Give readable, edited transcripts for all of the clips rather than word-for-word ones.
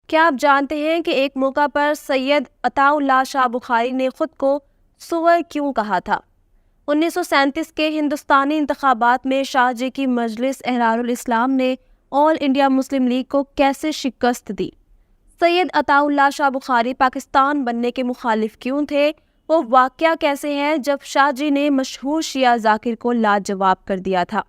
کیا آپ جانتے ہیں کہ ایک موقع پر سید عطا اللہ شاہ بخاری نے خود کو سور کیوں کہا تھا؟ 1937 کے ہندوستانی انتخابات میں شاہ جی کی مجلس احرار الاسلام نے آل انڈیا مسلم لیگ کو کیسے شکست دی؟ سید عطا اللہ شاہ بخاری پاکستان بننے کے مخالف کیوں تھے؟ وہ واقعہ کیسے ہے جب شاہ جی نے مشہور شیعہ ذاکر کو لاجواب کر دیا تھا؟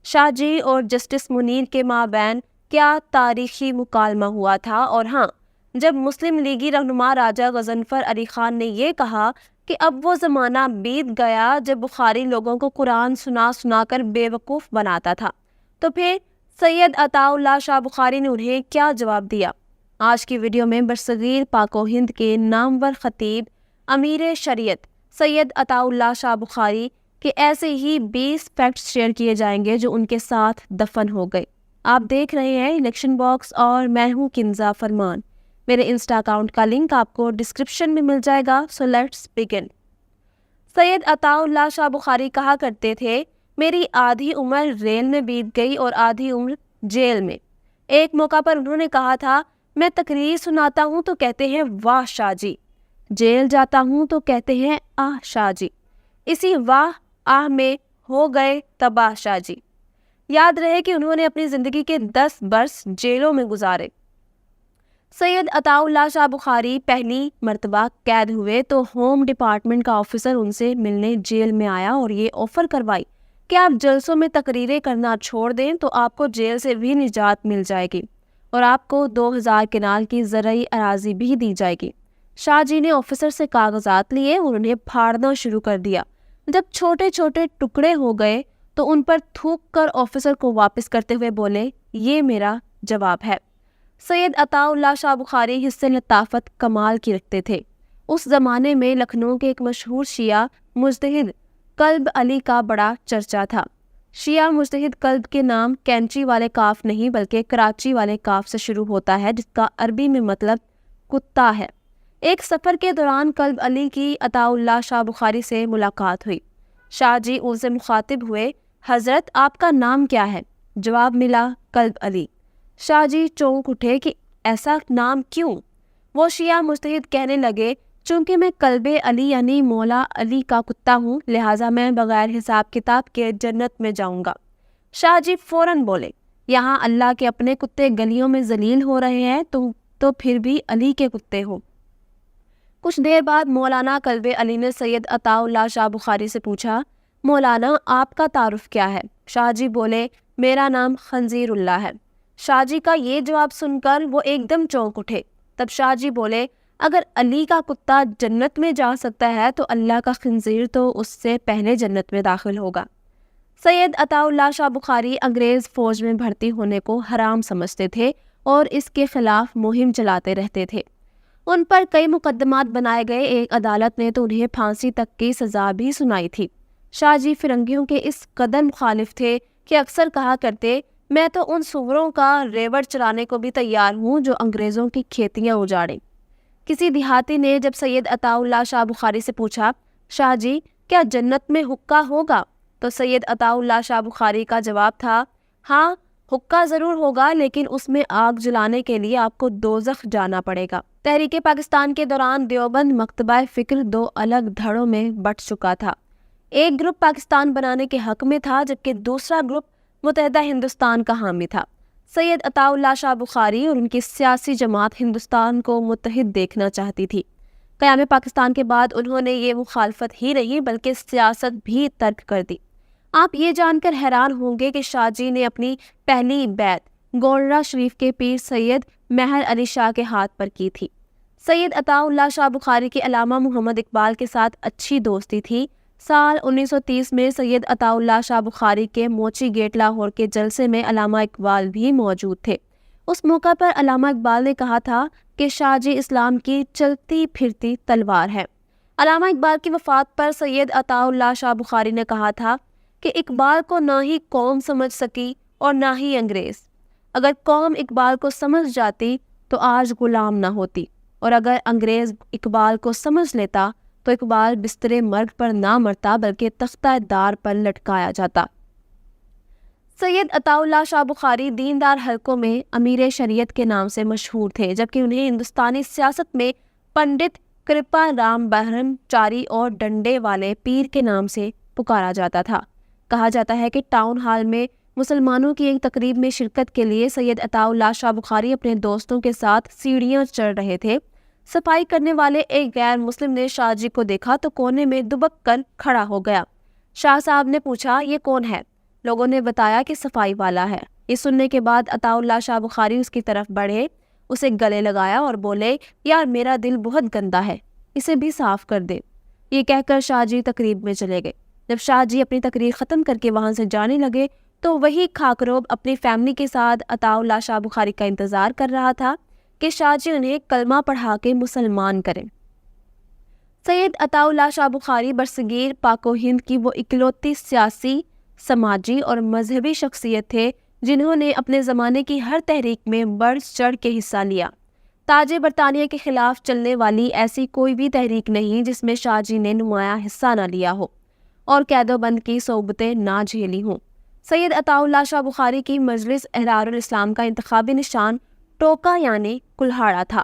شاہ جی اور جسٹس منیر کے مابین کیا تاریخی مکالمہ ہوا تھا؟ اور ہاں، جب مسلم لیگی رہنما راجہ غضنفر علی خان نے یہ کہا کہ اب وہ زمانہ بیت گیا جب بخاری لوگوں کو قرآن سنا سنا کر بے وقوف بناتا تھا، تو پھر سید عطا اللہ شاہ بخاری نے انہیں کیا جواب دیا؟ آج کی ویڈیو میں برصغیر پاک و ہند کے نامور خطیب امیر شریعت سید عطا اللہ شاہ بخاری کہ ایسے ہی 20 فیکٹس شیئر کیے جائیں گے جو ان کے ساتھ دفن ہو گئے۔ آپ دیکھ رہے ہیں الیکشن باکس اور میں ہوں کنزا فرمان۔ میرے انسٹا اکاؤنٹ کا لنک آپ کو ڈسکرپشن میں مل جائے گا، سو لیٹس بگن۔ سید عطا اللہ شاہ بخاری کہا کرتے تھے، میری آدھی عمر ریل میں بیت گئی اور آدھی عمر جیل میں۔ ایک موقع پر انہوں نے کہا تھا، میں تقریر سناتا ہوں تو کہتے ہیں واہ شاہ جی، جیل جاتا ہوں تو کہتے ہیں آہ شاہ جی، اسی واہ آہ میں ہو گئے تباہ شاہ جی۔ یاد رہے کہ انہوں نے اپنی زندگی کے 10 برس جیلوں میں گزارے۔ سید عطا اللہ شاہ بخاری پہلی مرتبہ قید ہوئے تو ہوم ڈپارٹمنٹ کا آفیسر ان سے ملنے جیل میں آیا اور یہ آفر کروائی کہ آپ جلسوں میں تقریریں کرنا چھوڑ دیں تو آپ کو جیل سے بھی نجات مل جائے گی اور آپ کو 2000 کنال کی زرعی اراضی بھی دی جائے گی۔ شاہ جی نے آفیسر سے کاغذات لیے اور انہیں پھاڑنا شروع کر دیا۔ جب چھوٹے چھوٹے ٹکڑے ہو گئے تو ان پر تھوک کر آفیسر کو واپس کرتے ہوئے بولے، یہ میرا جواب ہے۔ سید عطا اللہ شاہ بخاری حصہ لطافت کمال کی رکھتے تھے۔ اس زمانے میں لکھنؤ کے ایک مشہور شیعہ مجتہد کلب علی کا بڑا چرچا تھا۔ شیعہ مجتہد کلب کے نام کینچی والے کاف نہیں بلکہ کراچی والے کاف سے شروع ہوتا ہے، جس کا عربی میں مطلب کتا ہے۔ ایک سفر کے دوران کلب علی کی عطا اللہ شاہ بخاری سے ملاقات ہوئی۔ شاہ جی ان سے مخاطب ہوئے، حضرت آپ کا نام کیا ہے؟ جواب ملا کلب علی۔ شاہ جی چونک اٹھے کہ ایسا نام کیوں؟ وہ شیعہ مجتہد کہنے لگے، چونکہ میں کلب علی یعنی مولا علی کا کتا ہوں، لہٰذا میں بغیر حساب کتاب کے جنت میں جاؤں گا۔ شاہ جی فوراً بولے، یہاں اللہ کے اپنے کتے گلیوں میں ذلیل ہو رہے ہیں، تم تو پھر بھی علی کے کتے ہو۔ کچھ دیر بعد مولانا کلب علی نے سید عطا اللہ شاہ بخاری سے پوچھا، مولانا آپ کا تعارف کیا ہے؟ شاہ جی بولے، میرا نام خنزیر اللہ ہے۔ شاہ جی کا یہ جواب سن کر وہ ایک دم چونک اٹھے۔ تب شاہ جی بولے، اگر علی کا کتا جنت میں جا سکتا ہے تو اللہ کا خنزیر تو اس سے پہلے جنت میں داخل ہوگا۔ سید عطا اللہ شاہ بخاری انگریز فوج میں بھرتی ہونے کو حرام سمجھتے تھے اور اس کے خلاف مہم چلاتے رہتے تھے۔ ان پر کئی مقدمات بنائے گئے، ایک عدالت نے تو انہیں پھانسی تک کی سزا بھی سنائی تھی۔ شاہ جی فرنگیوں کے اس قدر مخالف تھے کہ اکثر کہا کرتے، میں تو ان سوروں کا ریوڑ چرانے کو بھی تیار ہوں جو انگریزوں کی کھیتیاں اجاڑیں۔ کسی دیہاتی نے جب سید عطا اللہ شاہ بخاری سے پوچھا، شاہ جی کیا جنت میں حقہ ہوگا؟ تو سید عطا اللہ شاہ بخاری کا جواب تھا، ہاں حقہ ضرور ہوگا، لیکن اس میں آگ جلانے کے لیے آپ کو دوزخ جانا پڑے گا۔ تحریک پاکستان کے دوران دیوبند مکتبہ فکر 2 الگ دھڑوں میں بٹ چکا تھا۔ ایک گروپ پاکستان بنانے کے حق میں تھا جبکہ دوسرا گروپ متحدہ ہندوستان کا حامی تھا۔ سید عطا اللہ شاہ بخاری اور ان کی سیاسی جماعت ہندوستان کو متحد دیکھنا چاہتی تھی۔ قیام پاکستان کے بعد انہوں نے یہ مخالفت ہی نہیں بلکہ سیاست بھی ترک کر دی۔ آپ یہ جان کر حیران ہوں گے کہ شاہ جی نے اپنی پہلی بیعت گولڑہ شریف کے پیر سید مہر علی شاہ کے ہاتھ پر کی تھی۔ سید عطا اللہ شاہ بخاری کی علامہ محمد اقبال کے ساتھ اچھی دوستی تھی۔ سال 1930 میں سید عطا اللہ شاہ بخاری کے موچی گیٹ لاہور کے جلسے میں علامہ اقبال بھی موجود تھے۔ اس موقع پر علامہ اقبال نے کہا تھا کہ شاہ جی اسلام کی چلتی پھرتی تلوار ہے۔ علامہ اقبال کی وفات پر سید عطا اللہ شاہ بخاری نے کہا تھا کہ اقبال کو نہ ہی قوم سمجھ سکی اور نہ ہی انگریز۔ اگر قوم اقبال کو سمجھ جاتی تو آج غلام نہ ہوتی، اور اگر انگریز اقبال کو سمجھ لیتا تو اقبال بستر مرگ پر نہ مرتا بلکہ تختہ دار پر لٹکایا جاتا۔ سید عطا اللہ شاہ بخاری دیندار حلقوں میں امیر شریعت کے نام سے مشہور تھے، جبکہ انہیں ہندوستانی سیاست میں پنڈت کرپا رام برہم چاری اور ڈنڈے والے پیر کے نام سے پکارا جاتا تھا۔ کہا جاتا ہے کہ ٹاؤن ہال میں مسلمانوں کی ایک تقریب میں شرکت کے لیے سید عطا اللہ شاہ بخاری اپنے دوستوں کے ساتھ سیڑھیاں چڑھ رہے تھے۔ صفائی کرنے والے ایک غیر مسلم نے شاہ جی کو دیکھا تو کونے میں دبک کر کھڑا ہو گیا۔ شاہ صاحب نے پوچھا، یہ کون ہے؟ لوگوں نے بتایا کہ صفائی والا ہے۔ یہ سننے کے بعد عطا اللہ شاہ بخاری اس کی طرف بڑھے، اسے گلے لگایا اور بولے، یار میرا دل بہت گندا ہے، اسے بھی صاف کر دے۔ یہ کہہ کر شاہ جی تقریب میں چلے گئے۔ جب شاہ جی اپنی تقریر ختم کر کے وہاں سے جانے لگے تو وہی خاکروب اپنی فیملی کے ساتھ عطا اللہ شاہ بخاری کا انتظار کر رہا تھا کہ شاہ جی انہیں کلمہ پڑھا کے مسلمان کریں۔ سید عطا اللہ شاہ بخاری برصغیر پاک و ہند کی وہ اکلوتی سیاسی، سماجی اور مذہبی شخصیت تھے جنہوں نے اپنے زمانے کی ہر تحریک میں بڑھ چڑھ کے حصہ لیا۔ تاج برطانیہ کے خلاف چلنے والی ایسی کوئی بھی تحریک نہیں جس میں شاہ جی نے نمایاں حصہ نہ لیا ہو اور قید و بند کی صعوبتیں نہ جھیلی ہوں۔ سید عطا اللہ شاہ بخاری کی مجلس احرار الاسلام کا انتخابی نشان ٹوکا یعنی کلہاڑا تھا۔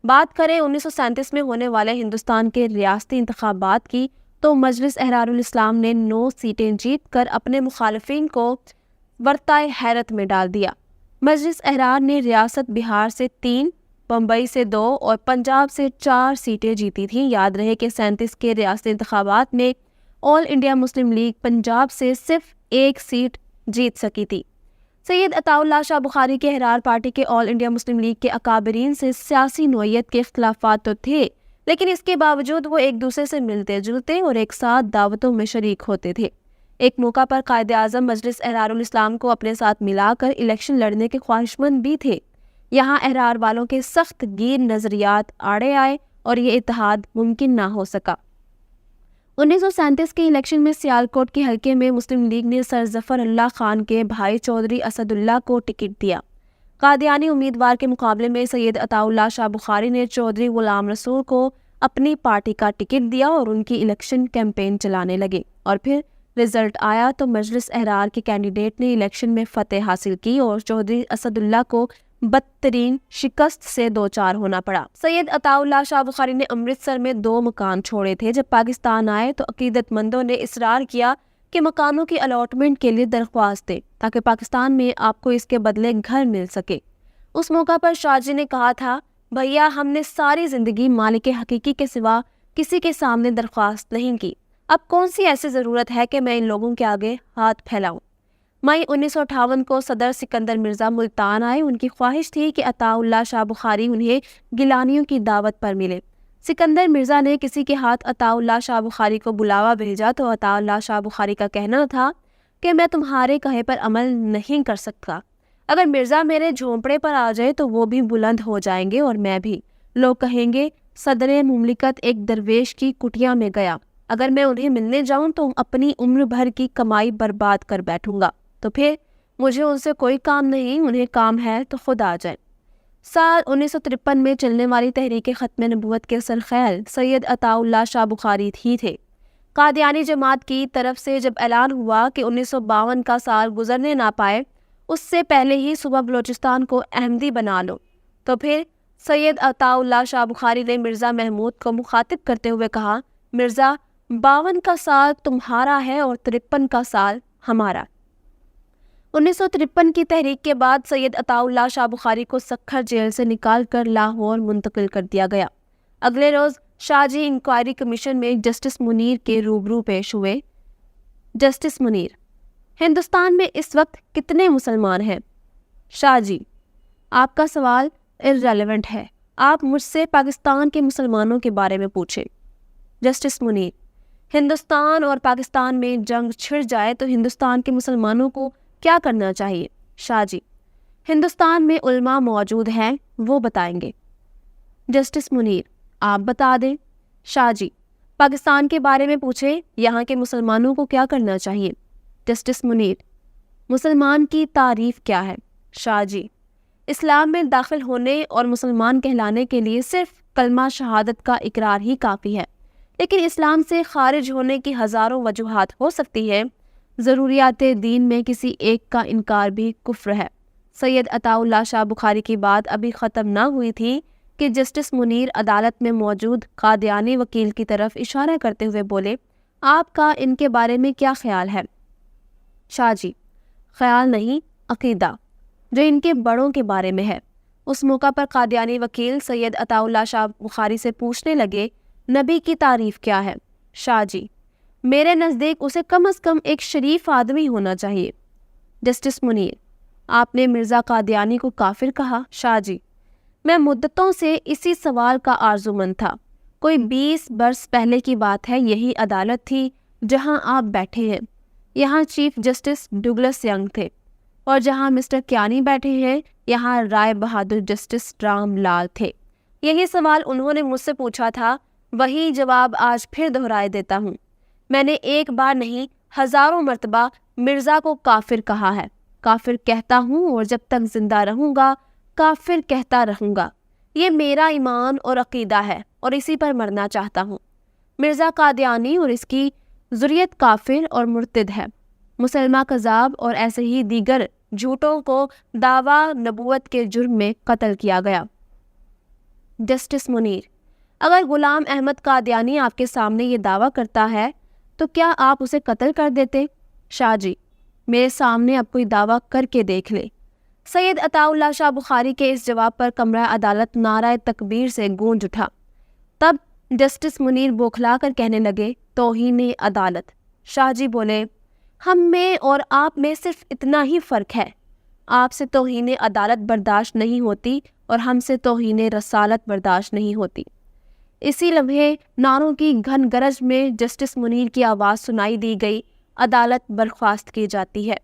بات کریں 1937 میں ہونے والے ہندوستان کے ریاستی انتخابات کی تو مجلس احرار الاسلام نے 9 سیٹیں جیت کر اپنے مخالفین کو ورطۂ حیرت میں ڈال دیا۔ مجلس احرار نے ریاست بہار سے 3، بمبئی سے 2 اور پنجاب سے 4 سیٹیں جیتی تھیں۔ یاد رہے کہ 37 کے ریاستی انتخابات میں آل انڈیا مسلم لیگ پنجاب سے صرف 1 سیٹ جیت سکی تھی۔ سید عطا اللہ شاہ بخاری کے احرار پارٹی کے آل انڈیا مسلم لیگ کے اکابرین سے سیاسی نوعیت کے اختلافات تو تھے، لیکن اس کے باوجود وہ ایک دوسرے سے ملتے جلتے اور ایک ساتھ دعوتوں میں شریک ہوتے تھے۔ ایک موقع پر قائد اعظم مجلس احرار الاسلام کو اپنے ساتھ ملا کر الیکشن لڑنے کے خواہشمند بھی تھے۔ یہاں احرار والوں کے سخت گیر نظریات آڑے آئے اور یہ اتحاد ممکن نہ ہو سکا۔ 1937 کے الیکشن میں سیالکوٹ کے حلقے میں مسلم لیگ نے سر ظفر اللہ خان کے بھائی چودھری اسد اللہ کو ٹکٹ دیا۔ قادیانی امیدوار کے مقابلے میں سید عطا اللہ شاہ بخاری نے چودھری غلام رسول کو اپنی پارٹی کا ٹکٹ دیا اور ان کی الیکشن کیمپین چلانے لگے، اور پھر رزلٹ آیا تو مجلس احرار کے کینڈیڈیٹ نے الیکشن میں فتح حاصل کی اور چودھری اسد اللہ کو بدترین شکست سے دوچار ہونا پڑا۔ سید عطا اللہ شاہ بخاری نے امرتسر میں 2 مکان چھوڑے تھے۔ جب پاکستان آئے تو عقیدت مندوں نے اصرار کیا کہ مکانوں کی الاٹمنٹ کے لیے درخواست دیں تاکہ پاکستان میں آپ کو اس کے بدلے گھر مل سکے۔ اس موقع پر شاہ جی نے کہا تھا، بھیا ہم نے ساری زندگی مالک حقیقی کے سوا کسی کے سامنے درخواست نہیں کی، اب کون سی ایسی ضرورت ہے کہ میں ان لوگوں کے آگے ہاتھ پھیلاؤں۔ مئی 1958 کو صدر سکندر مرزا ملتان آئے۔ ان کی خواہش تھی کہ عطا اللہ شاہ بخاری انہیں گیلانیوں کی دعوت پر ملے۔ سکندر مرزا نے کسی کے ہاتھ عطا اللہ شاہ بخاری کو بلاوا بھیجا تو عطا اللہ شاہ بخاری کا کہنا تھا کہ میں تمہارے کہے پر عمل نہیں کر سکتا، اگر مرزا میرے جھونپڑے پر آ جائے تو وہ بھی بلند ہو جائیں گے اور میں بھی، لوگ کہیں گے صدر مملکت ایک درویش کی کٹیا میں گیا، اگر میں انہیں ملنے جاؤں تو اپنی عمر بھر کی کمائی برباد کر بیٹھوں گا، تو پھر مجھے ان سے کوئی کام نہیں، انہیں کام ہے تو خود آ جائیں۔ سال 1953 میں چلنے والی تحریک ختم نبوت کے سرخیل سید عطا اللہ شاہ بخاری ہی تھے۔ قادیانی جماعت کی طرف سے جب اعلان ہوا کہ 1952 کا سال گزرنے نہ پائے، اس سے پہلے ہی صوبہ بلوچستان کو احمدی بنا لو، تو پھر سید عطا اللہ شاہ بخاری نے مرزا محمود کو مخاطب کرتے ہوئے کہا، مرزا 52 کا سال تمہارا ہے اور 53 کا سال ہمارا۔ 1953 کی تحریک کے بعد سید عطا اللہ شاہ بخاری کو سکھر جیل سے نکال کر لاہور منتقل کر دیا گیا۔ اگلے روز شاہ جی انکوائری کمیشن میں جسٹس منیر کے روبرو پیش ہوئے۔ جسٹس منیر: ہندوستان میں اس وقت کتنے مسلمان ہیں؟ شاہ جی: آپ کا سوال ارریلیونٹ ہے، آپ مجھ سے پاکستان کے مسلمانوں کے بارے میں پوچھیں۔ جسٹس منیر: ہندوستان اور پاکستان میں جنگ چھڑ جائے تو ہندوستان کے مسلمانوں کو کیا کرنا چاہیے؟ شاہ جی: ہندوستان میں علماء موجود ہیں، وہ بتائیں گے۔ جسٹس منیر: آپ بتا دیں۔ شاہ جی: پاکستان کے بارے میں پوچھیں، یہاں کے مسلمانوں کو کیا کرنا چاہیے؟ جسٹس منیر: مسلمان کی تعریف کیا ہے؟ شاہ جی: اسلام میں داخل ہونے اور مسلمان کہلانے کے لیے صرف کلمہ شہادت کا اقرار ہی کافی ہے، لیکن اسلام سے خارج ہونے کی ہزاروں وجوہات ہو سکتی ہے۔ ضروریات دین میں کسی ایک کا انکار بھی کفر ہے۔ سید عطا اللہ شاہ بخاری کی بات ابھی ختم نہ ہوئی تھی کہ جسٹس منیر عدالت میں موجود قادیانی وکیل کی طرف اشارہ کرتے ہوئے بولے، آپ کا ان کے بارے میں کیا خیال ہے؟ شاہ جی: خیال نہیں، عقیدہ، جو ان کے بڑوں کے بارے میں ہے۔ اس موقع پر قادیانی وکیل سید عطا اللہ شاہ بخاری سے پوچھنے لگے، نبی کی تعریف کیا ہے؟ شاہ جی: میرے نزدیک اسے کم از کم ایک شریف آدمی ہونا چاہیے۔ جسٹس منیر: آپ نے مرزا قادیانی کو کافر کہا؟ شاہ جی: میں مدتوں سے اسی سوال کا آرزومند تھا۔ کوئی 20 برس پہلے کی بات ہے، یہی عدالت تھی جہاں آپ بیٹھے ہیں۔ یہاں چیف جسٹس ڈگلس ینگ تھے، اور جہاں مسٹر کیانی بیٹھے ہیں یہاں رائے بہادر جسٹس رام لال تھے۔ یہی سوال انہوں نے مجھ سے پوچھا تھا، وہی جواب آج پھر دہرائے دیتا ہوں۔ میں نے ایک بار نہیں ہزاروں مرتبہ مرزا کو کافر کہا ہے، کافر کہتا ہوں اور جب تک زندہ رہوں گا کافر کہتا رہوں گا۔ یہ میرا ایمان اور عقیدہ ہے اور اسی پر مرنا چاہتا ہوں۔ مرزا قادیانی اور اس کی ذریت کافر اور مرتد ہے، مسلمہ کذاب اور ایسے ہی دیگر جھوٹوں کو دعویٰ نبوت کے جرم میں قتل کیا گیا۔ جسٹس منیر: اگر غلام احمد قادیانی آپ کے سامنے یہ دعویٰ کرتا ہے تو کیا آپ اسے قتل کر دیتے؟ شاہ جی: میرے سامنے اب کوئی دعویٰ کر کے دیکھ لے۔ سید عطا اللہ شاہ بخاری کے اس جواب پر کمرہ عدالت نعرہ تکبیر سے گونج اٹھا۔ تب جسٹس منیر بوکھلا کر کہنے لگے، توہین عدالت۔ شاہ جی بولے، ہم میں اور آپ میں صرف اتنا ہی فرق ہے، آپ سے توہین عدالت برداشت نہیں ہوتی اور ہم سے توہین رسالت برداشت نہیں ہوتی۔ اسی لمحے نعروں کی گھن گرج میں جسٹس منیر کی آواز سنائی دی گئی، عدالت برخاست کی جاتی ہے۔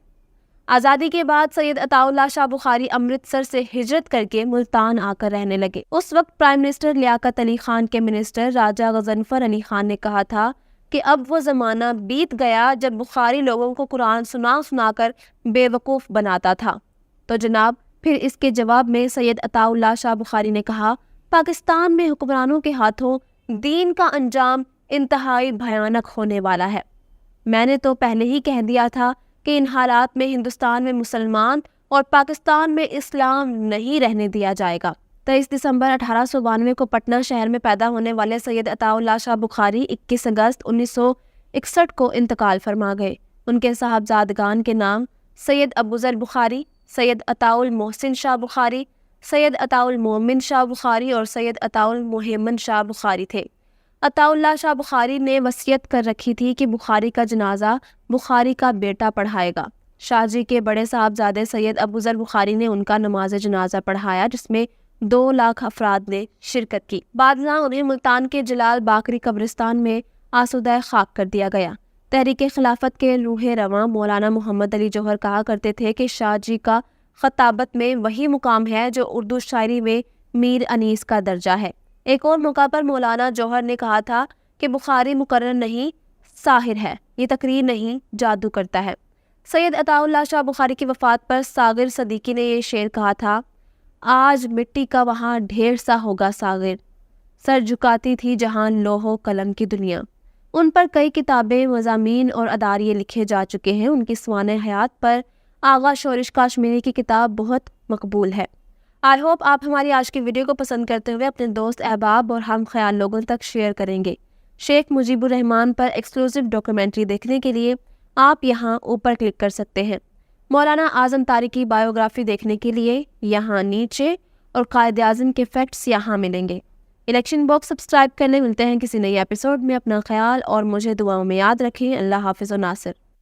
آزادی کے بعد سید عطا اللہ شاہ بخاری امرتسر سے ہجرت کر کے ملتان آ کر رہنے لگے۔ اس وقت پرائم منسٹر لیاقت علی خان کے منسٹر راجہ غضنفر علی خان نے کہا تھا کہ اب وہ زمانہ بیت گیا جب بخاری لوگوں کو قرآن سنا سنا کر بے وقوف بناتا تھا۔ تو جناب پھر اس کے جواب میں سید عطا اللہ شاہ بخاری نے کہا، پاکستان میں حکمرانوں کے ہاتھوں دین کا انجام انتہائی بھیانک ہونے والا ہے۔ میں نے تو پہلے ہی کہہ دیا تھا کہ ان حالات میں ہندوستان میں مسلمان اور پاکستان میں اسلام نہیں رہنے دیا جائے گا۔ 23 دسمبر 1892 کو پٹنہ شہر میں پیدا ہونے والے سید عطا اللہ شاہ بخاری 21 اگست 1961 کو انتقال فرما گئے۔ ان کے صاحبزادگان کے نام سید ابوذر بخاری، سید عطا المحسن شاہ بخاری، سید عطا المومن شاہ بخاری اور سید عطا المہیمن شاہ بخاری تھے۔ عطا اللہ شاہ بخاری نے وصیت کر رکھی تھی کہ بخاری کا جنازہ بخاری کا بیٹا پڑھائے گا۔ شاہ جی کے بڑے صاحبزادے سید ابوذر بخاری نے ان کا نماز جنازہ پڑھایا، جس میں 2 لاکھ افراد نے شرکت کی۔ بعد ازاں انہیں ملتان کے جلال باقری قبرستان میں آسودہ خاک کر دیا گیا۔ تحریک خلافت کے روح رواں مولانا محمد علی جوہر کہا کرتے تھے کہ شاہ جی کا خطابت میں وہی مقام ہے جو اردو شاعری میں میر انیس کا درجہ ہے۔ ایک اور موقع پر مولانا جوہر نے کہا تھا کہ بخاری مقرر نہیں، ساحر ہے، یہ تقریر نہیں، جادو کرتا ہے۔ سید عطا اللہ شاہ بخاری کی وفات پر ساغر صدیقی نے یہ شعر کہا تھا، آج مٹی کا وہاں ڈھیر سا ہوگا ساغر، سر جھکاتی تھی جہاں لوح و قلم کی دنیا۔ ان پر کئی کتابیں، مضامین اور اداریے لکھے جا چکے ہیں۔ ان کی سوانح حیات پر آغا شورش کاشمیری کی کتاب بہت مقبول ہے۔ آئی ہوپ آپ ہماری آج کی ویڈیو کو پسند کرتے ہوئے اپنے دوست احباب اور ہم خیال لوگوں تک شیئر کریں گے۔ شیخ مجیب الرحمان پر ایکسکلوسیو ڈاکیومنٹری دیکھنے کے لیے آپ یہاں اوپر کلک کر سکتے ہیں۔ مولانا اعظم طارق کی بایوگرافی دیکھنے کے لیے یہاں نیچے، اور قائد اعظم کے فیکٹس یہاں ملیں گے۔ الیکشن باکس سبسکرائب کرنے، ملتے ہیں کسی نئی ایپیسوڈ میں۔ اپنا خیال اور مجھے دعاؤں میں یاد رکھیں۔ اللہ حافظ و ناصر۔